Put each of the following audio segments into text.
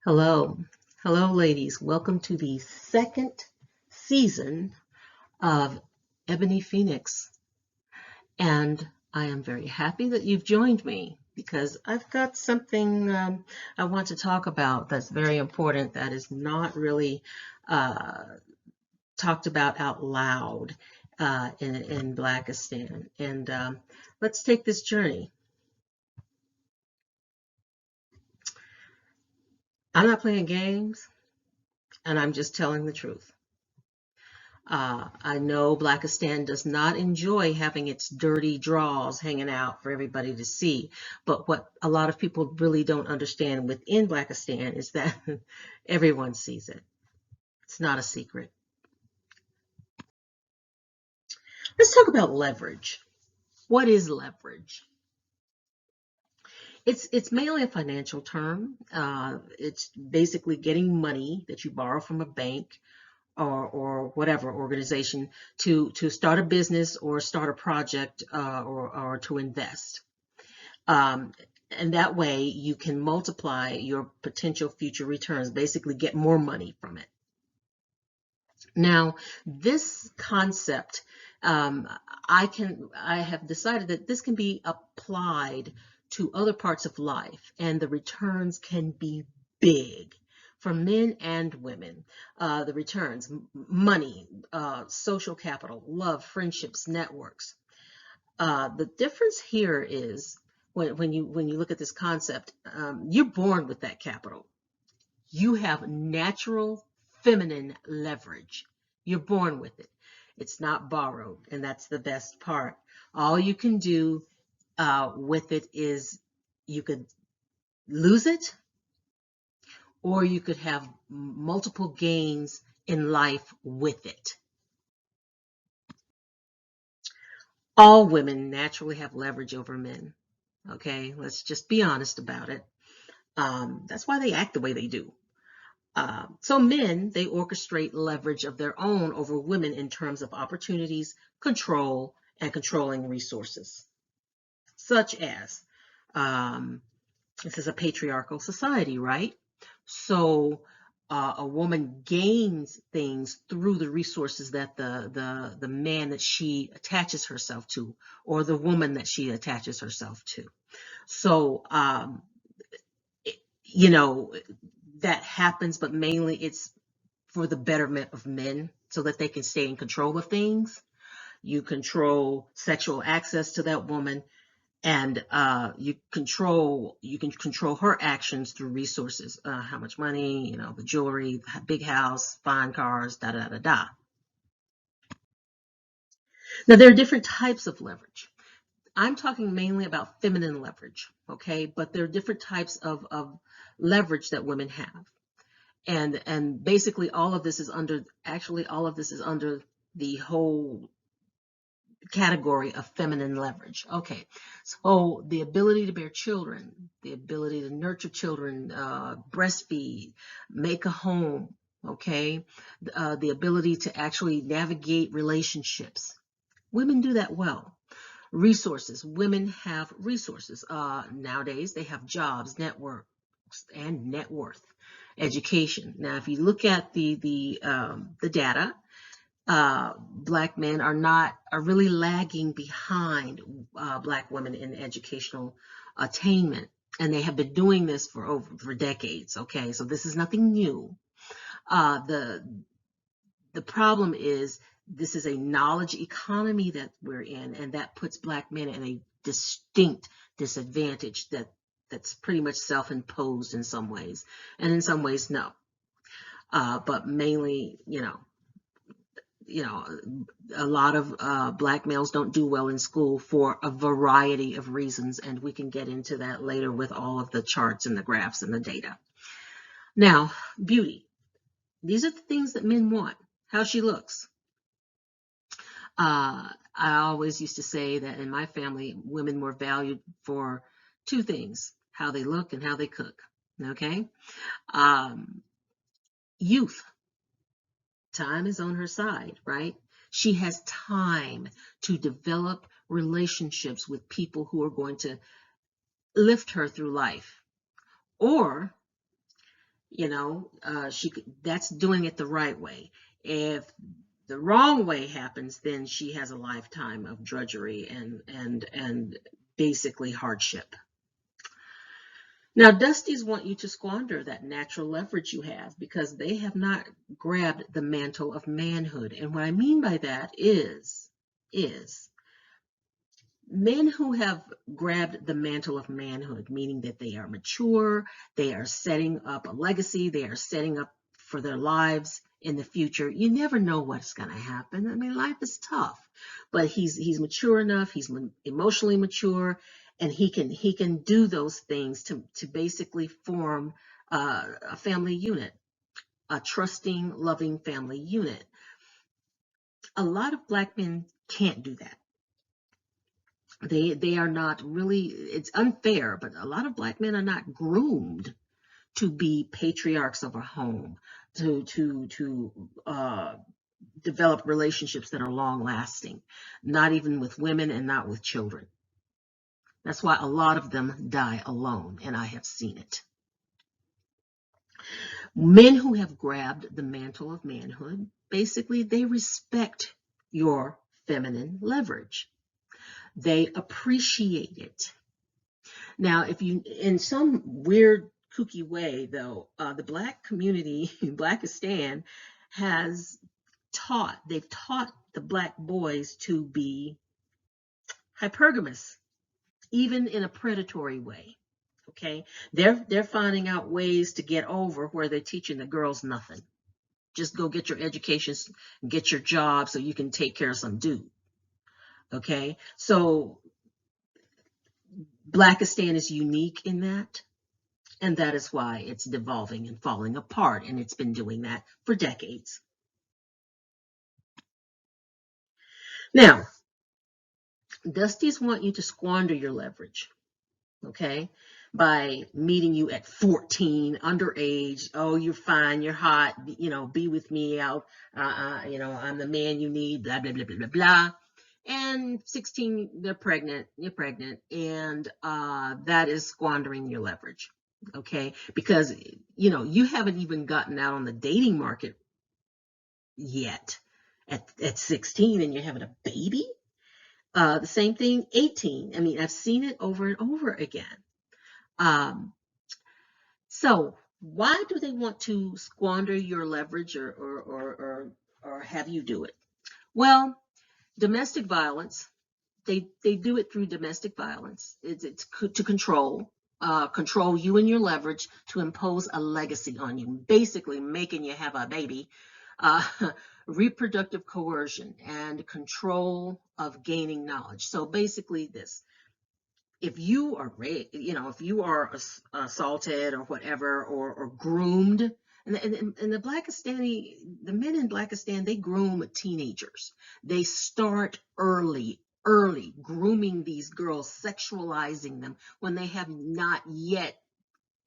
Hello. Hello, ladies. Welcome to the second season of Ebony Phoenix. And I am very happy that you've joined me because I've got something I want to talk about that's very important that is not really uh, talked about out loud in Blackistan. And let's take this journey. I'm not playing games, and I'm just telling the truth. I know Blackistan does not enjoy having its dirty draws hanging out for everybody to see, but what a lot of people really don't understand within Blackistan is that everyone sees it. It's not a secret. Let's talk about leverage. What is leverage? It's mainly a financial term. It's basically getting money that you borrow from a bank or whatever organization to start a business or start a project or to invest. Um, and that way you can multiply your potential future returns, basically get more money from it. Now, this concept, um, I have decided that this can be applied to other parts of life, and the returns can be big for men and women. The returns, money, social capital, love, friendships, networks. The difference here is when you look at this concept, you're born with that capital. You have natural feminine leverage. You're born with it. It's not borrowed, and that's the best part. All you can do with it is you could lose it, or you could have multiple gains in life with it. All women naturally have leverage over men. Okay, let's just be honest about it. That's why they act the way they do. So men, they orchestrate leverage of their own over women in terms of opportunities, control, and controlling resources, such as this is a patriarchal society, right? So a woman gains things through the resources that the man that she attaches herself to, or the woman that she attaches herself to. So you know that happens, but mainly it's for the betterment of men so that they can stay in control of things. You control sexual access to that woman, and you can control her actions through resources, how much money, the jewelry, the big house, fine cars, da da da da. Now there are different types of leverage. I'm talking mainly about feminine leverage, okay? But there are different types of leverage that women have. And basically all of this is under the whole category of feminine leverage. Okay, so the ability to bear children, the ability to nurture children, breastfeed, make a home, okay, the ability to actually navigate relationships. Women do that well. Resources. Women have resources. Nowadays, they have jobs, networks, and net worth. Education. Now, if you look at the data, black men are really lagging behind black women in educational attainment, and they have been doing this for decades. Okay, so this is nothing new. The problem is this is a knowledge economy that we're in, and that puts black men in a distinct disadvantage that's pretty much self-imposed in some ways, and in some ways no. But mainly, a lot of black males don't do well in school for a variety of reasons, and we can get into that later with all of the charts and the graphs and the data. Now, beauty. These are the things that men want. How she looks. I always used to say that in my family, women were valued for two things: how they look and how they cook. Okay? Um, Youth. Time is on her side, right? She has time to develop relationships with people who are going to lift her through life. Or That's doing it the right way. If the wrong way happens, then she has a lifetime of drudgery and basically hardship. Now, Dusties want you to squander that natural leverage you have because they have not grabbed the mantle of manhood. And what I mean by that is men who have grabbed the mantle of manhood, meaning that they are mature, they are setting up a legacy, they are setting up for their lives in the future. You never know what's going to happen. I mean, life is tough, but he's mature enough, he's emotionally mature, and he can do those things to basically form a family unit, a trusting, loving family unit. A lot of Black men can't do that. They are not really, it's unfair, but a lot of Black men are not groomed to be patriarchs of a home, to develop relationships that are long lasting, not even with women and not with children. That's why a lot of them die alone, and I have seen it. Men who have grabbed the mantle of manhood, basically they respect your feminine leverage. They appreciate it. Now, if you, in some weird, kooky way, though, the Black community, Blackistan, they've taught the Black boys to be hypergamous, even in a predatory way. Okay, they're finding out ways to get over where they're teaching the girls nothing. Just go get your education, get your job, so you can take care of some dude. Okay, so Blackistan is unique in that. And that is why it's devolving and falling apart. And it's been doing that for decades. Now, Dusties want you to squander your leverage, okay? By meeting you at 14, underage. Oh, you're fine, you're hot, be with me out. I'm the man you need, blah, blah, blah, blah, blah, blah. And 16, you're pregnant, and that is squandering your leverage. Okay, because you haven't even gotten out on the dating market yet at 16 and you're having a baby. The same thing, 18. I mean, I've seen it over and over again. So why do they want to squander your leverage or have you do it? Well, domestic violence. They do it through domestic violence. It's to control you and your leverage, to impose a legacy on you, basically making you have a baby. Reproductive coercion and control of gaining knowledge. So basically this, if you are if you are assaulted or whatever, or groomed, and the the men in Blackistan, they groom teenagers. They start early grooming these girls, sexualizing them when they have not yet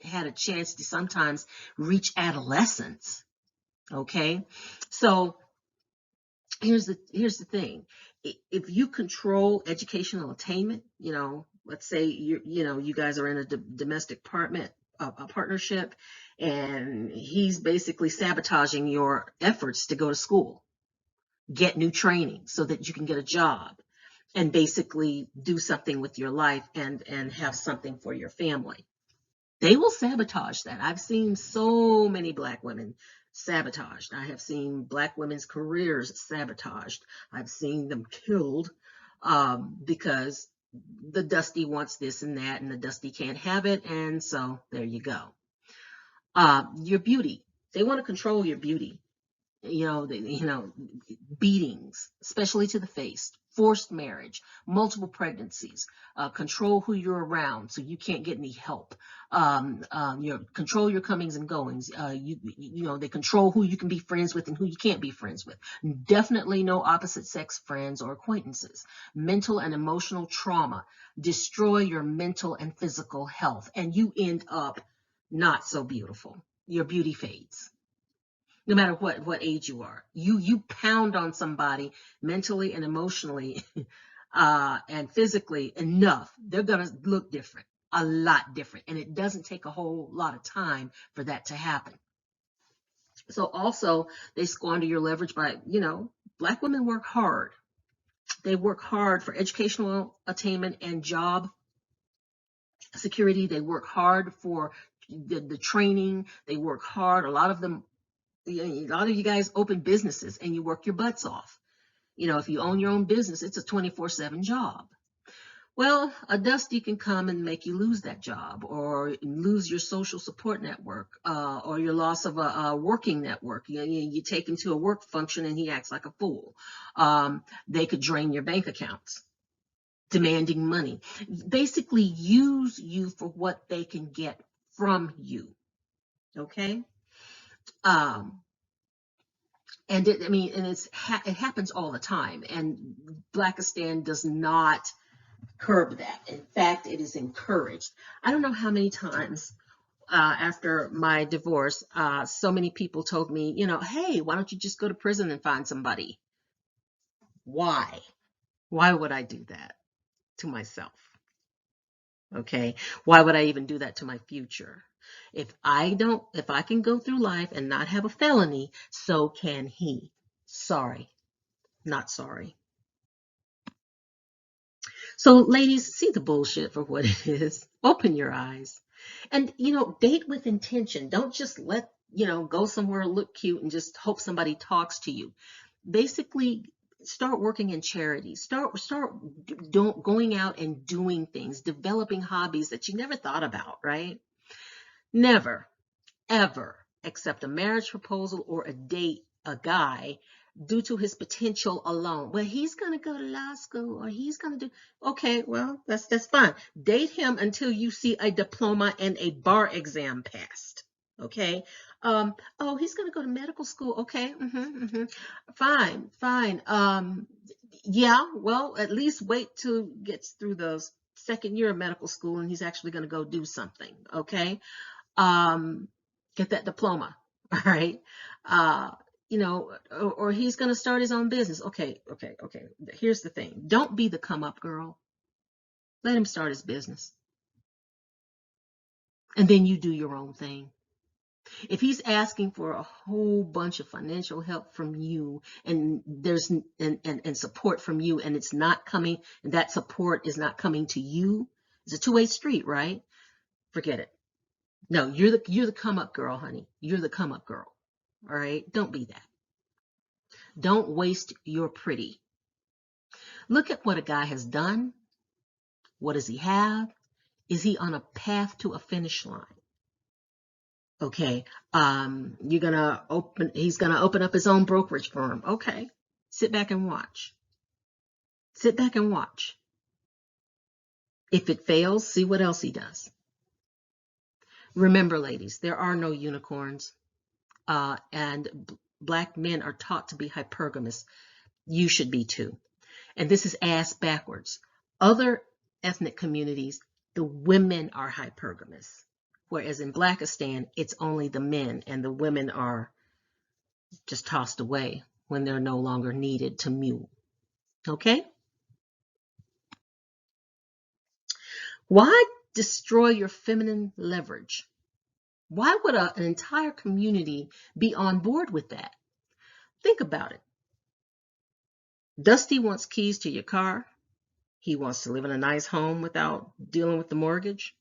had a chance to sometimes reach adolescence. Okay, so here's the thing. If you control educational attainment, let's say you guys are in a domestic partnership, and he's basically sabotaging your efforts to go to school, get new training so that you can get a job and basically do something with your life and have something for your family. They will sabotage that. I've seen so many Black women sabotaged. I have seen Black women's careers sabotaged. I've seen them killed because the Dusty wants this and that, and the Dusty can't have it, and so there you go. Your beauty. They want to control your beauty. Beatings, especially to the face, forced marriage, multiple pregnancies, control who you're around so you can't get any help. Control your comings and goings. They control who you can be friends with and who you can't be friends with. Definitely no opposite sex friends or acquaintances. Mental and emotional trauma destroy your mental and physical health, and you end up not so beautiful. Your beauty fades. No matter what age you are, you pound on somebody mentally and emotionally and physically enough, they're gonna look different. a lot different. And it doesn't take a whole lot of time for that to happen. So also, they squander your leverage by, Black women work hard. They work hard for educational attainment and job security. They work hard for the training. They work hard. A lot of them, a lot of you guys open businesses and you work your butts off. If you own your own business, it's a 24/7 job. Well, a Dusty can come and make you lose that job, or lose your social support network, or your loss of a working network. You take him to a work function and he acts like a fool. They could drain your bank accounts, demanding money. Basically, use you for what they can get from you. Okay? Um, and it happens all the time. And Blackistan does not curb that. In fact, it is encouraged. I don't know how many times after my divorce, so many people told me, hey, why don't you just go to prison and find somebody? Why? Why would I do that to myself? Okay. Why would I even do that to my future? If I can go through life and not have a felony, so can he. Sorry, not sorry. So ladies, see the bullshit for what it is. Open your eyes. And, date with intention. Don't just go somewhere, look cute, and just hope somebody talks to you. Basically, start working in charities. Start going out and doing things, developing hobbies that you never thought about, right? Never, ever accept a marriage proposal or a guy due to his potential alone. Well, he's going to go to law school, or he's going to do, okay, well, that's fine. Date him until you see a diploma and a bar exam passed. Okay. Oh, he's going to go to medical school. Okay. Fine. Yeah, well, at least wait till gets through the second year of medical school and he's actually going to go do something. Okay. Get that diploma. All right. Or he's going to start his own business. Okay. Here's the thing. Don't be the come up girl. Let him start his business. And then you do your own thing. If he's asking for a whole bunch of financial help from you and there's and support from you, and it's not coming, and that support is not coming to you, it's a two-way street, right? Forget it. No, you're the come up girl, honey. You're the come up girl. All right? Don't be that. Don't waste your pretty. Look at what a guy has done. What does he have? Is he on a path to a finish line? Okay. He's gonna open up his own brokerage firm. Okay. Sit back and watch. Sit back and watch. If it fails, see what else he does. Remember, ladies, there are no unicorns. And Black men are taught to be hypergamous. You should be too. And this is ass backwards. Other ethnic communities, the women are hypergamous. Whereas in Blackistan, it's only the men, and the women are just tossed away when they're no longer needed to mule. Okay? Why destroy your feminine leverage? Why would an entire community be on board with that? Think about it. Dusty wants keys to your car. He wants to live in a nice home without dealing with the mortgage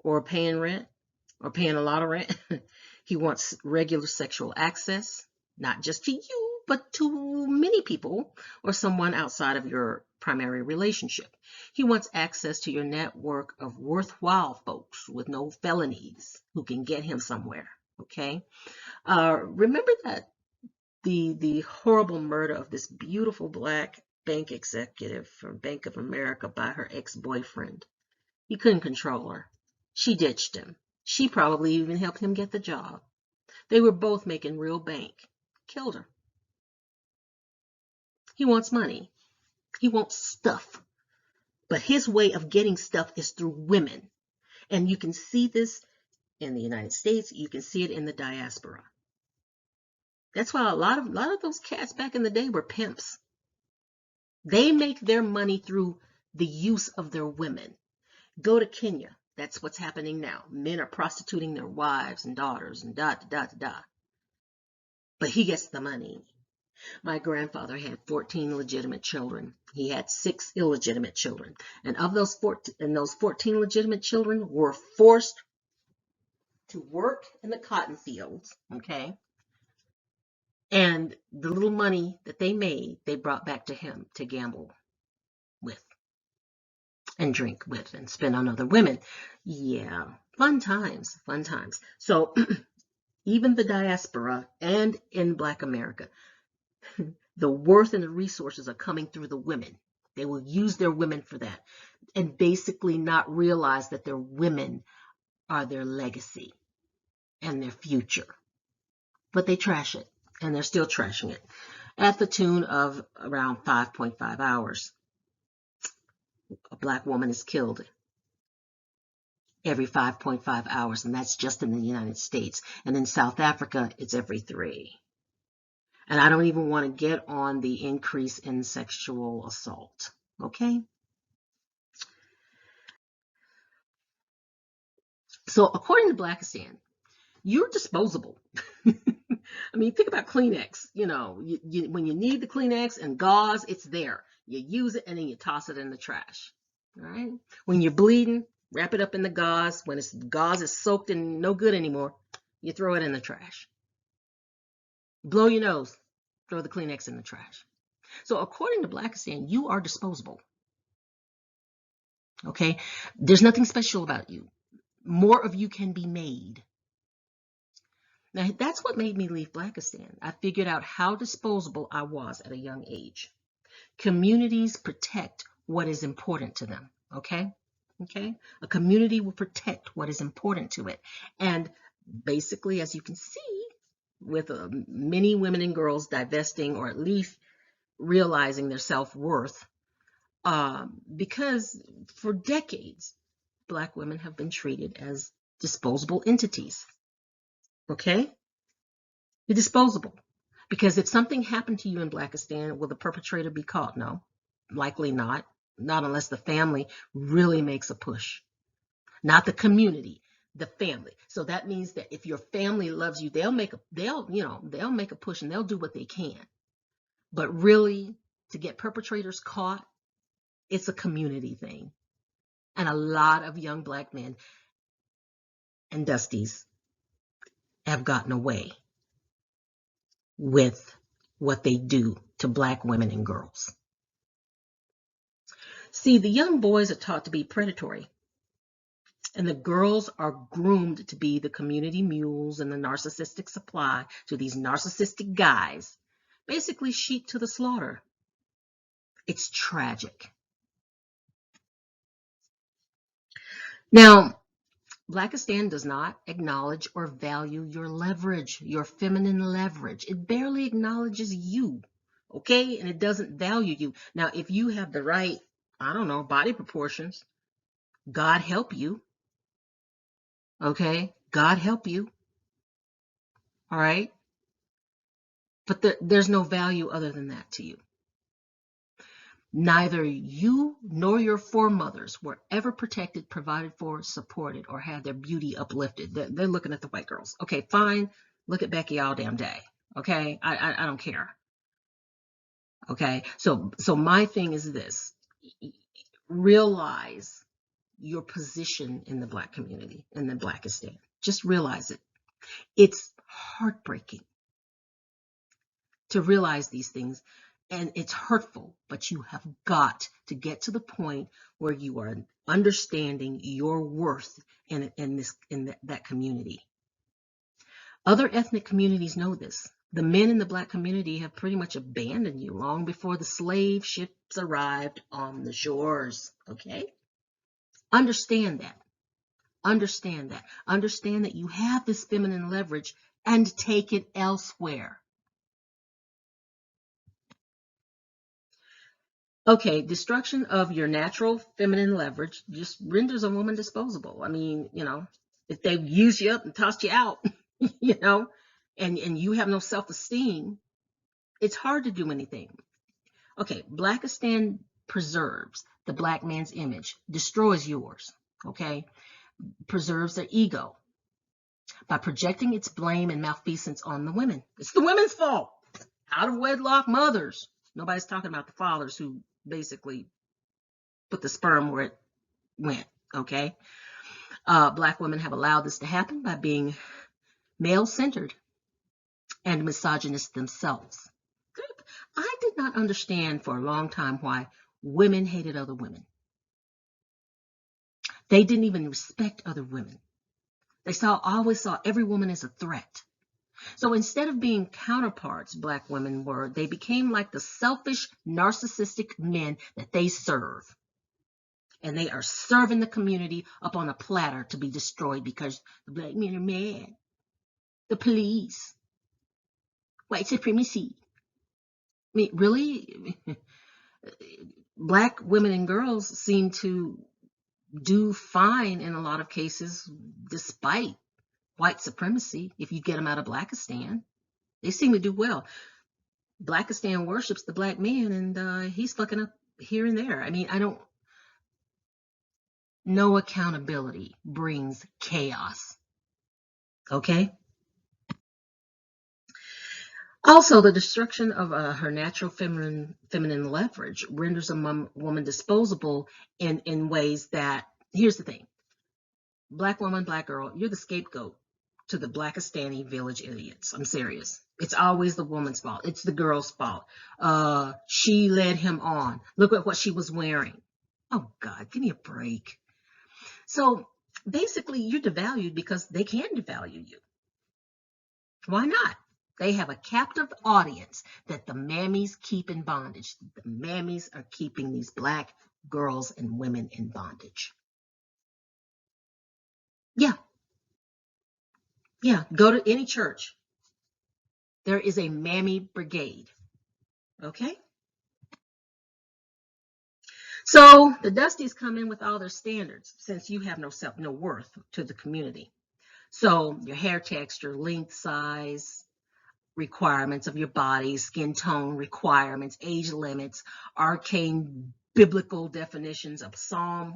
or paying rent or paying a lot of rent. He wants regular sexual access, not just to you, but to many people or someone outside of your primary relationship. He wants access to your network of worthwhile folks with no felonies who can get him somewhere. Okay. Remember that the horrible murder of this beautiful Black bank executive from Bank of America by her ex-boyfriend. He couldn't control her. She ditched him. She probably even helped him get the job. They were both making real bank. Killed her. He wants money. He wants stuff. But his way of getting stuff is through women. And you can see this in the United States. You can see it in the diaspora. That's why a lot of those cats back in the day were pimps. They make their money through the use of their women. Go to Kenya. That's what's happening now. Men are prostituting their wives and daughters and da da da da da. But he gets the money. My grandfather had 14 legitimate children. He had 6 illegitimate children. And of those 14 legitimate children were forced to work in the cotton fields, okay? And the little money that they made, they brought back to him to gamble with and drink with and spend on other women. Yeah, fun times, fun times. So even the diaspora and in Black America, the worth and the resources are coming through the women. They will use their women for that and basically not realize that their women are their legacy and their future. But they trash it, and they're still trashing it at the tune of around 5.5 hours. A Black woman is killed every 5.5 hours, and that's just in the United States. And in South Africa, it's every 3. And I don't even want to get on the increase in sexual assault, okay? So according to Blackistan, you're disposable. I mean, think about Kleenex. You know, when you need the Kleenex and gauze, it's there. You use it and then you toss it in the trash. All right? When you're bleeding, wrap it up in the gauze. When the gauze is soaked and no good anymore, you throw it in the trash. Blow your nose, throw the Kleenex in the trash. So according to Blackistan, you are disposable. Okay? There's nothing special about you. More of you can be made. Now, that's what made me leave Blackistan. I figured out how disposable I was at a young age. Communities protect what is important to them, okay? Okay? A community will protect what is important to it. And basically, as you can see, with many women and girls divesting or at least realizing their self-worth, because for decades, Black women have been treated as disposable entities. Okay? You're disposable. Because if something happened to you in Blackistan, will the perpetrator be caught? No, likely not. Not unless the family really makes a push. Not the community, the family. So that means that if your family loves you, they'll make a push and they'll do what they can. But really, to get perpetrators caught, it's a community thing. And a lot of young Black men and Dusties have gotten away with what they do to Black women and girls. See, the young boys are taught to be predatory, and the girls are groomed to be the community mules and the narcissistic supply to these narcissistic guys, basically sheep to the slaughter. It's tragic. Now, Blackistan does not acknowledge or value your leverage, your feminine leverage. It barely acknowledges you, okay? And it doesn't value you. Now, if you have the right, I don't know, body proportions, God help you, okay? God help you, all right? But there's no value other than that to you. Neither you nor your foremothers were ever protected, provided for, supported, or had their beauty uplifted. They're looking at the white girls. Okay, fine. Look at Becky all damn day. Okay, I don't care. Okay, so my thing is this: realize your position in the Black community, in the Blackistan. Just realize it. It's heartbreaking to realize these things. And it's hurtful, but you have got to get to the point where you are understanding your worth in that community. Other ethnic communities know this. The men in the Black community have pretty much abandoned you long before the slave ships arrived on the shores. Okay? Understand that. Understand that. Understand that you have this feminine leverage and take it elsewhere. Okay, destruction of your natural feminine leverage just renders a woman disposable. I mean, if they've used you up and tossed you out, and you have no self-esteem, it's hard to do anything. Okay, Blackistan preserves the Black man's image, destroys yours. Okay, preserves their ego by projecting its blame and malfeasance on the women. It's the women's fault. Out of wedlock mothers. Nobody's talking about the fathers who basically put the sperm where it went, okay? Black women have allowed this to happen by being male-centered and misogynist themselves. I did not understand for a long time why women hated other women. They didn't even respect other women. They always saw every woman as a threat. So instead of being counterparts, Black women were, they became like the selfish, narcissistic men that they serve. And they are serving the community up on a platter to be destroyed because the Black men are mad. The police, white supremacy. I mean, really? Black women and girls seem to do fine in a lot of cases despite white supremacy. If you get them out of Blackistan, they seem to do well. Blackistan worships the black man, and he's fucking up here and there. I mean, no accountability brings chaos. Okay? Also, the destruction of her natural feminine leverage renders a woman disposable in ways that, here's the thing. Black woman, black girl, you're the scapegoat to the Blackistani village idiots. I'm serious. It's always the woman's fault. It's the girl's fault. She led him on. Look at what she was wearing. Oh, God, give me a break. So basically, you're devalued because they can devalue you. Why not? They have a captive audience that the mammies keep in bondage. The mammies are keeping these black girls and women in bondage. Yeah. Yeah. Go to any church. There is a mammy brigade. Okay? So the Dusties come in with all their standards since you have no worth to the community. So your hair texture, length, size, requirements of your body, skin tone requirements, age limits, arcane biblical definitions of Psalm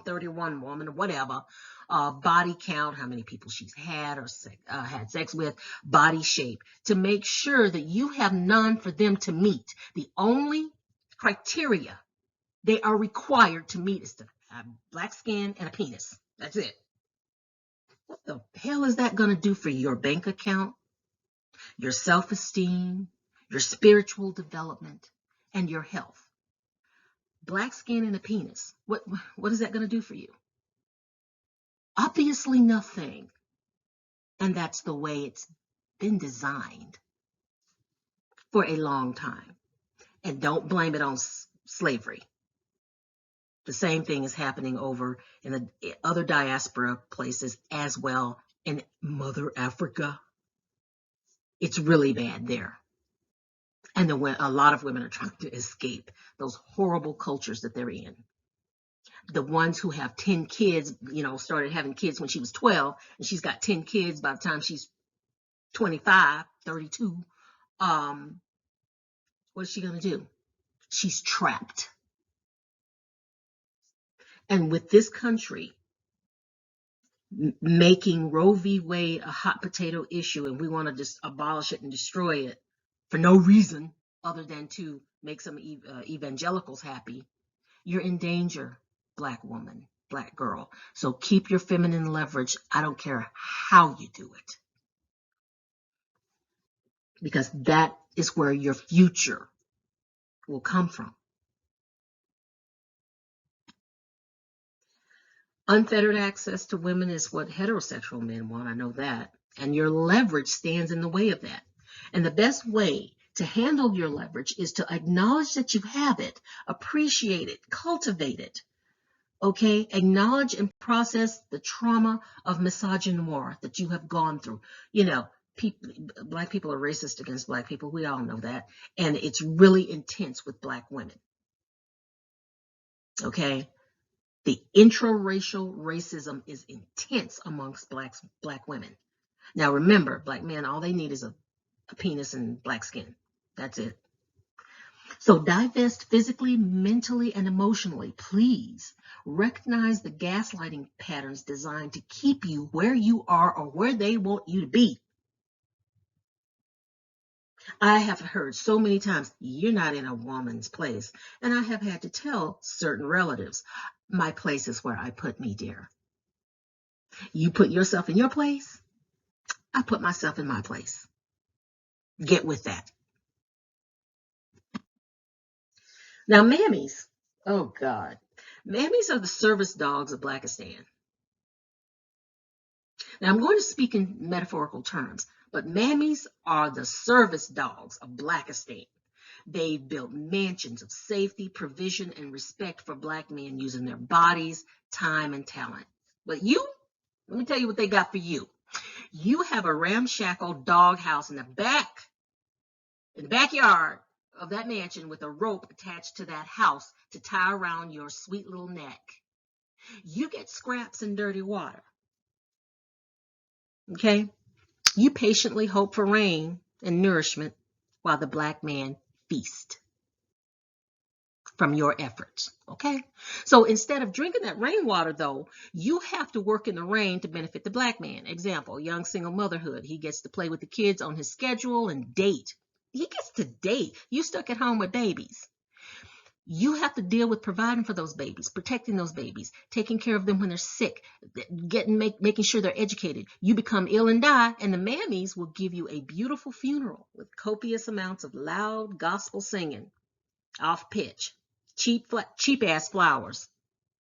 31 woman, or whatever, body count, how many people she's had or had sex with, body shape, to make sure that you have none for them to meet. The only criteria they are required to meet is to have black skin and a penis. That's it. What the hell is that going to do for your bank account, your self-esteem, your spiritual development, and your health? Black skin and a penis. What is that going to do for you? Obviously nothing. And that's the way it's been designed for a long time. And don't blame it on slavery. The same thing is happening over in the other diaspora places as well in Mother Africa. It's really bad there. And a lot of women are trying to escape those horrible cultures that they're in. The ones who have 10 kids, started having kids when she was 12, and she's got 10 kids by the time she's 25, 32. What is she going to do? She's trapped. And with this country making Roe v. Wade a hot potato issue, and we want to just abolish it and destroy it for no reason other than to make some evangelicals happy, you're in danger, black woman, black girl. So keep your feminine leverage. I don't care how you do it, because that is where your future will come from. Unfettered access to women is what heterosexual men want. I know that. And your leverage stands in the way of that. And the best way to handle your leverage is to acknowledge that you have it, appreciate it, cultivate it. Okay? Acknowledge and process the trauma of misogynoir that you have gone through. Black people are racist against black people. We all know that. And it's really intense with black women. Okay? The intraracial racism is intense amongst black women. Now remember, black men, all they need is a penis and black skin. That's it. So divest physically, mentally, and emotionally. Please recognize the gaslighting patterns designed to keep you where you are or where they want you to be. I have heard so many times, you're not in a woman's place. And I have had to tell certain relatives, my place is where I put me, dear. You put yourself in your place, I put myself in my place. Get with that. Now, mammies, oh God, mammies are the service dogs of Blackistan. Now, I'm going to speak in metaphorical terms, but mammies are the service dogs of Blackistan. They've built mansions of safety, provision, and respect for Black men using their bodies, time, and talent. But you, let me tell you what they got for you. You have a ramshackle doghouse in the backyard of that mansion with a rope attached to that house to tie around your sweet little neck. You get scraps and dirty water. Okay? You patiently hope for rain and nourishment while the Black man feasts from your efforts. Okay? So instead of drinking that rainwater, though, you have to work in the rain to benefit the Black man. Example, young single motherhood. He gets to play with the kids on his schedule and date. He gets to date. You stuck at home with babies. You have to deal with providing for those babies, protecting those babies, taking care of them when they're sick, making sure they're educated. You become ill and die, and the mammies will give you a beautiful funeral with copious amounts of loud gospel singing, off pitch, cheap ass flowers,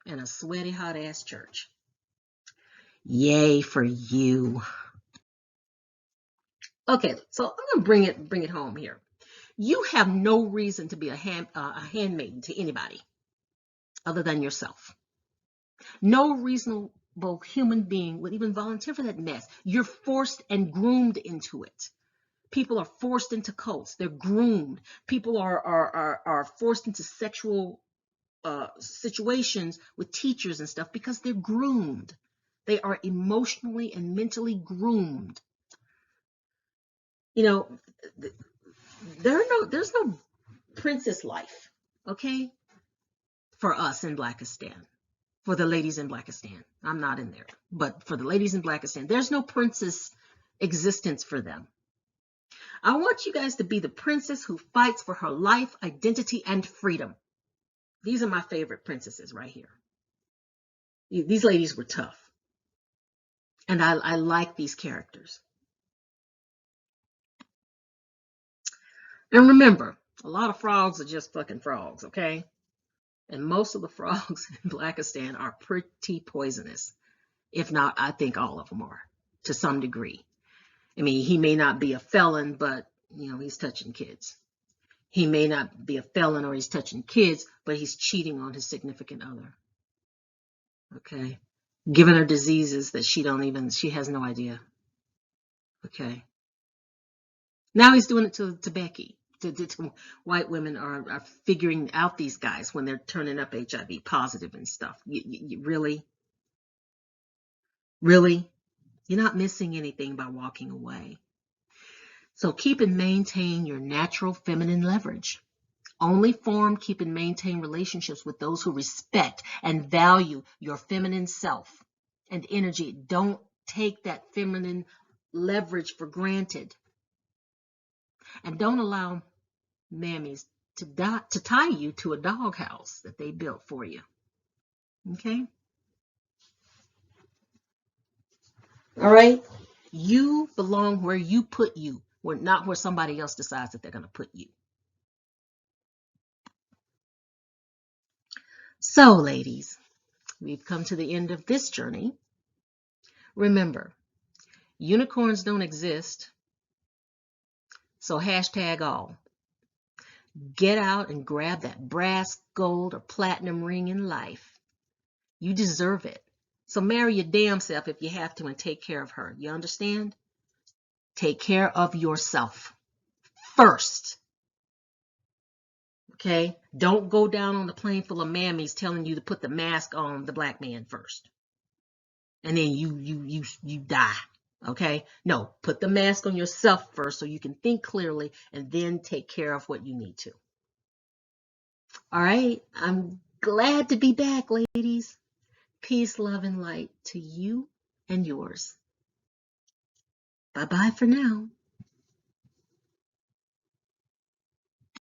and a sweaty hot ass church. Yay for you. Okay, so I'm gonna bring it home here. You have no reason to be a handmaiden to anybody other than yourself. No reasonable human being would even volunteer for that mess. You're forced and groomed into it. People are forced into cults. They're groomed. People are forced into sexual situations with teachers and stuff because they're groomed. They are emotionally and mentally groomed. You know, there's no princess life, okay, for us in Blackistan. For the ladies in Blackistan. I'm not in there. But for the ladies in Blackistan, there's no princess existence for them. I want you guys to be the princess who fights for her life, identity, and freedom. These are my favorite princesses right here. These ladies were tough. And I like these characters. And remember, a lot of frogs are just fucking frogs, okay? And most of the frogs in Blackistan are pretty poisonous. If not, I think all of them are, to some degree. I mean, he may not be a felon, but, he's touching kids. He may not be a felon or he's touching kids, but he's cheating on his significant other. Okay? Giving her diseases that she has no idea. Okay? Now he's doing it to Becky. To white women are figuring out these guys when they're turning up HIV positive and stuff. Really? Really? You're not missing anything by walking away. So keep and maintain your natural feminine leverage. Only form, keep, and maintain relationships with those who respect and value your feminine self and energy. Don't take that feminine leverage for granted. And don't allow mammies to tie you to a doghouse that they built for you. Okay? All right? You belong where you put you, not where somebody else decides that they're going to put you. So, ladies, we've come to the end of this journey. Remember, unicorns don't exist, so hashtag all. Get out and grab that brass, gold, or platinum ring in life. You deserve it. So marry your damn self if you have to and take care of her. You understand? Take care of yourself first. Okay? Don't go down on the plane full of mammies telling you to put the mask on the black man first. And then you die. Okay? No, put the mask on yourself first so you can think clearly and then take care of what you need to. All right. I'm glad to be back, ladies. Peace, love, and light to you and yours. Bye bye for now.